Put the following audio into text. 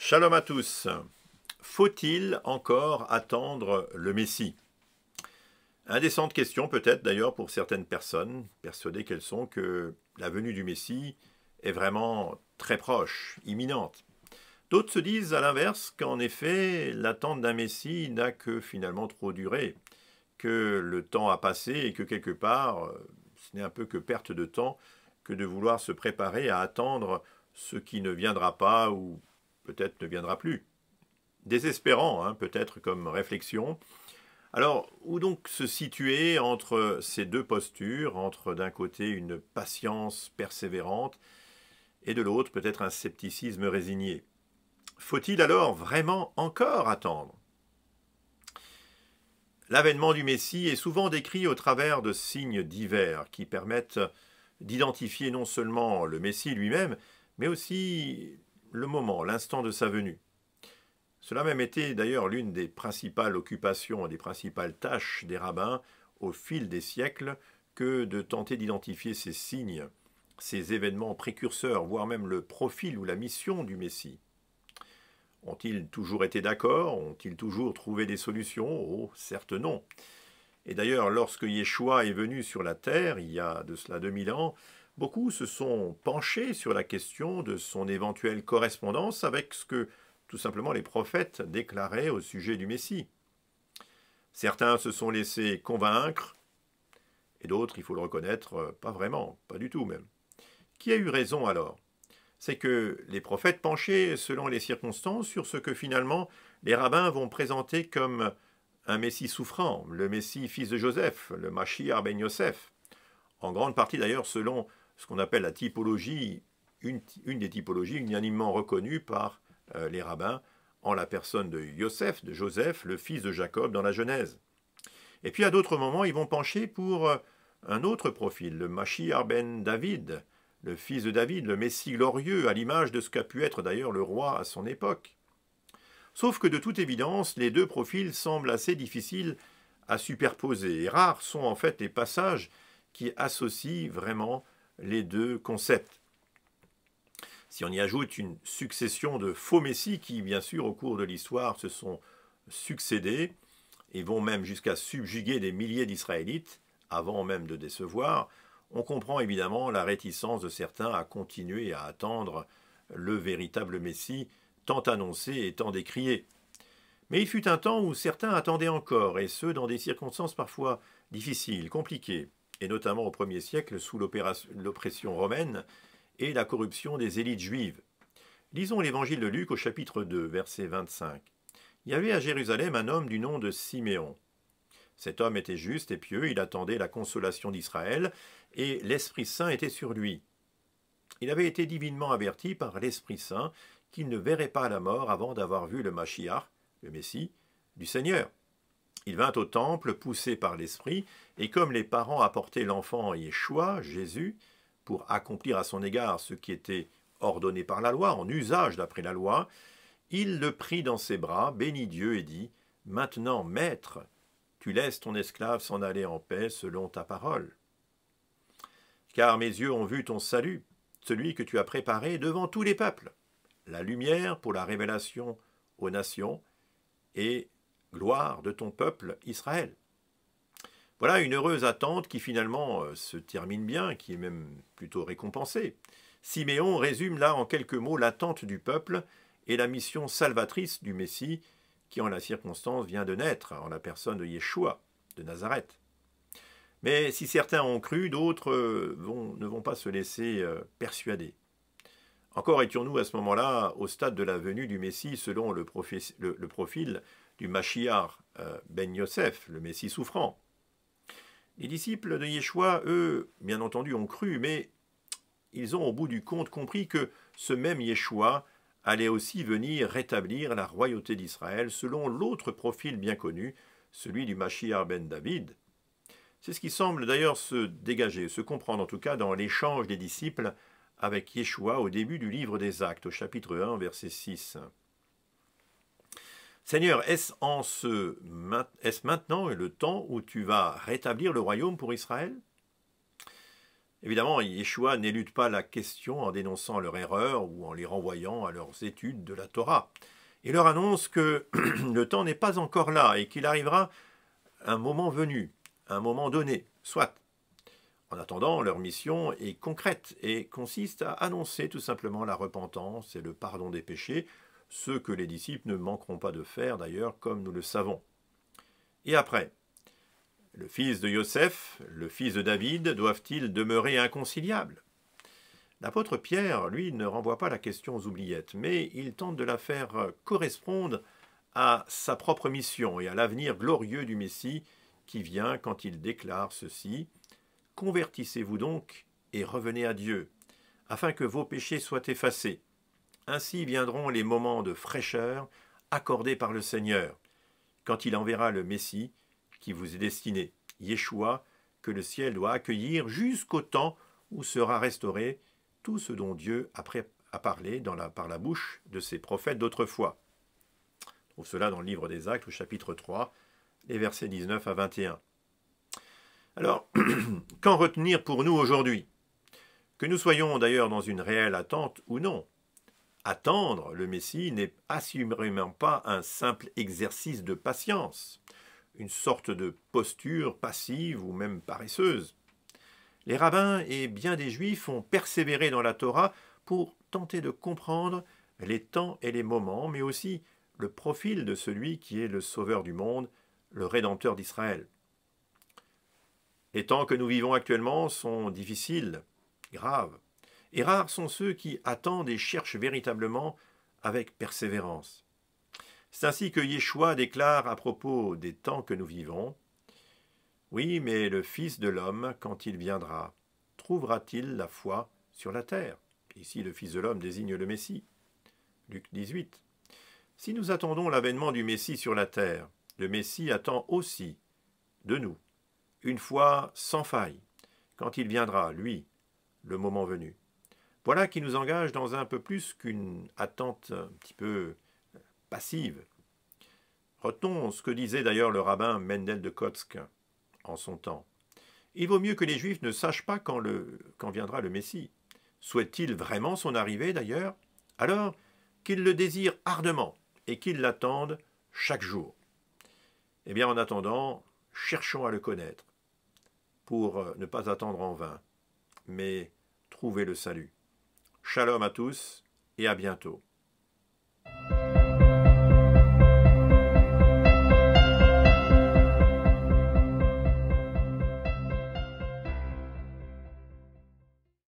Shalom à tous. Faut-il encore attendre le Messie? Indécente question peut-être d'ailleurs pour certaines personnes, persuadées qu'elles sont que la venue du Messie est vraiment très proche, imminente. D'autres se disent à l'inverse qu'en effet, l'attente d'un Messie n'a que finalement trop duré, que le temps a passé et que quelque part, ce n'est un peu que perte de temps que de vouloir se préparer à attendre ce qui ne viendra pas ou peut-être ne viendra plus. Désespérant, hein, peut-être comme réflexion. Alors, où donc se situer entre ces deux postures, entre d'un côté une patience persévérante et de l'autre peut-être un scepticisme résigné? Faut-il alors vraiment encore attendre? L'avènement du Messie est souvent décrit au travers de signes divers qui permettent d'identifier non seulement le Messie lui-même, mais aussi le moment, l'instant de sa venue. Cela a même été d'ailleurs l'une des principales occupations et des principales tâches des rabbins au fil des siècles que de tenter d'identifier ces signes, ces événements précurseurs, voire même le profil ou la mission du Messie. Ont-ils toujours été d'accord? Ont-ils toujours trouvé des solutions? Oh, certes non. Et d'ailleurs, lorsque Yeshua est venu sur la terre, il y a de cela 2000 ans, beaucoup se sont penchés sur la question de son éventuelle correspondance avec ce que tout simplement les prophètes déclaraient au sujet du Messie. Certains se sont laissés convaincre, et d'autres, il faut le reconnaître, pas vraiment, pas du tout même. Qui a eu raison alors? C'est que les prophètes penchaient selon les circonstances sur ce que finalement les rabbins vont présenter comme un Messie souffrant, le Messie fils de Joseph, le Mashiach ben Yosef, en grande partie d'ailleurs selon ce qu'on appelle la typologie, une des typologies unanimement reconnues par les rabbins, en la personne de Yosef, de Joseph, le fils de Jacob dans la Genèse. Et puis à d'autres moments, ils vont pencher pour un autre profil, le Mashiach ben David, le fils de David, le Messie glorieux, à l'image de ce qu'a pu être d'ailleurs le roi à son époque. Sauf que de toute évidence, les deux profils semblent assez difficiles à superposer, et rares sont en fait les passages qui associent vraiment les deux concepts. Si on y ajoute une succession de faux messies qui, bien sûr, au cours de l'histoire se sont succédés et vont même jusqu'à subjuguer des milliers d'Israélites, avant même de décevoir, on comprend évidemment la réticence de certains à continuer à attendre le véritable Messie, tant annoncé et tant décrié. Mais il fut un temps où certains attendaient encore, et ce dans des circonstances parfois difficiles, compliquées, et notamment au 1er siècle sous l'oppression romaine et la corruption des élites juives. Lisons l'évangile de Luc au chapitre 2, verset 25. Il y avait à Jérusalem un homme du nom de Siméon. Cet homme était juste et pieux, il attendait la consolation d'Israël, et l'Esprit Saint était sur lui. Il avait été divinement averti par l'Esprit Saint qu'il ne verrait pas la mort avant d'avoir vu le Mashiach, le Messie, du Seigneur. Il vint au temple, poussé par l'Esprit, et comme les parents apportaient l'enfant Yeshua, Jésus, pour accomplir à son égard ce qui était ordonné par la loi, en usage d'après la loi, il le prit dans ses bras, bénit Dieu et dit « Maintenant, Maître, tu laisses ton esclave s'en aller en paix selon ta parole. Car mes yeux ont vu ton salut, celui que tu as préparé devant tous les peuples, la lumière pour la révélation aux nations et gloire de ton peuple Israël. » Voilà une heureuse attente qui finalement se termine bien, qui est même plutôt récompensée. Siméon résume là en quelques mots l'attente du peuple et la mission salvatrice du Messie qui en la circonstance vient de naître en la personne de Yeshua de Nazareth. Mais si certains ont cru, d'autres ne vont pas se laisser persuader. Encore étions-nous à ce moment-là au stade de la venue du Messie selon le profil du Mashiach ben Yosef, le Messie souffrant. Les disciples de Yeshua, eux, bien entendu, ont cru, mais ils ont au bout du compte compris que ce même Yeshua allait aussi venir rétablir la royauté d'Israël selon l'autre profil bien connu, celui du Mashiach ben David. C'est ce qui semble d'ailleurs se dégager, se comprendre en tout cas dans l'échange des disciples avec Yeshua au début du livre des Actes, au chapitre 1, verset 6. Seigneur, est-ce maintenant le temps où tu vas rétablir le royaume pour Israël? Évidemment, Yeshua n'élude pas la question en dénonçant leur erreur ou en les renvoyant à leurs études de la Torah. Il leur annonce que le temps n'est pas encore là et qu'il arrivera un moment venu, un moment donné, soit. En attendant, leur mission est concrète et consiste à annoncer tout simplement la repentance et le pardon des péchés, ce que les disciples ne manqueront pas de faire d'ailleurs, comme nous le savons. Et après, le fils de Yosef, le fils de David, doivent-ils demeurer inconciliables? L'apôtre Pierre, lui, ne renvoie pas la question aux oubliettes, mais il tente de la faire correspondre à sa propre mission et à l'avenir glorieux du Messie qui vient quand il déclare ceci: « Convertissez-vous donc et revenez à Dieu, afin que vos péchés soient effacés. Ainsi viendront les moments de fraîcheur accordés par le Seigneur, quand il enverra le Messie qui vous est destiné, Yeshua, que le ciel doit accueillir jusqu'au temps où sera restauré tout ce dont Dieu a parlé par la bouche de ses prophètes d'autrefois. » On trouve cela dans le livre des Actes, au chapitre 3, les versets 19 à 21. Alors, qu'en retenir pour nous aujourd'hui? Que nous soyons d'ailleurs dans une réelle attente ou non, attendre le Messie n'est assurément pas un simple exercice de patience, une sorte de posture passive ou même paresseuse. Les rabbins et bien des juifs ont persévéré dans la Torah pour tenter de comprendre les temps et les moments, mais aussi le profil de celui qui est le sauveur du monde, le Rédempteur d'Israël. Les temps que nous vivons actuellement sont difficiles, graves, et rares sont ceux qui attendent et cherchent véritablement avec persévérance. C'est ainsi que Yeshua déclare à propos des temps que nous vivons: « Oui, mais le Fils de l'homme, quand il viendra, trouvera-t-il la foi sur la terre ?» Ici, le Fils de l'homme désigne le Messie. Luc 18. Si nous attendons l'avènement du Messie sur la terre, le Messie attend aussi de nous une foi sans faille, quand il viendra, lui, le moment venu. Voilà qui nous engage dans un peu plus qu'une attente un petit peu passive. Retenons ce que disait d'ailleurs le rabbin Mendel de Kotsk en son temps. Il vaut mieux que les Juifs ne sachent pas quand viendra le Messie. Souhaitent-ils vraiment son arrivée d'ailleurs? Alors qu'ils le désirent ardemment et qu'ils l'attendent chaque jour. Eh bien, en attendant, cherchons à le connaître, pour ne pas attendre en vain, mais trouver le salut. Shalom à tous et à bientôt.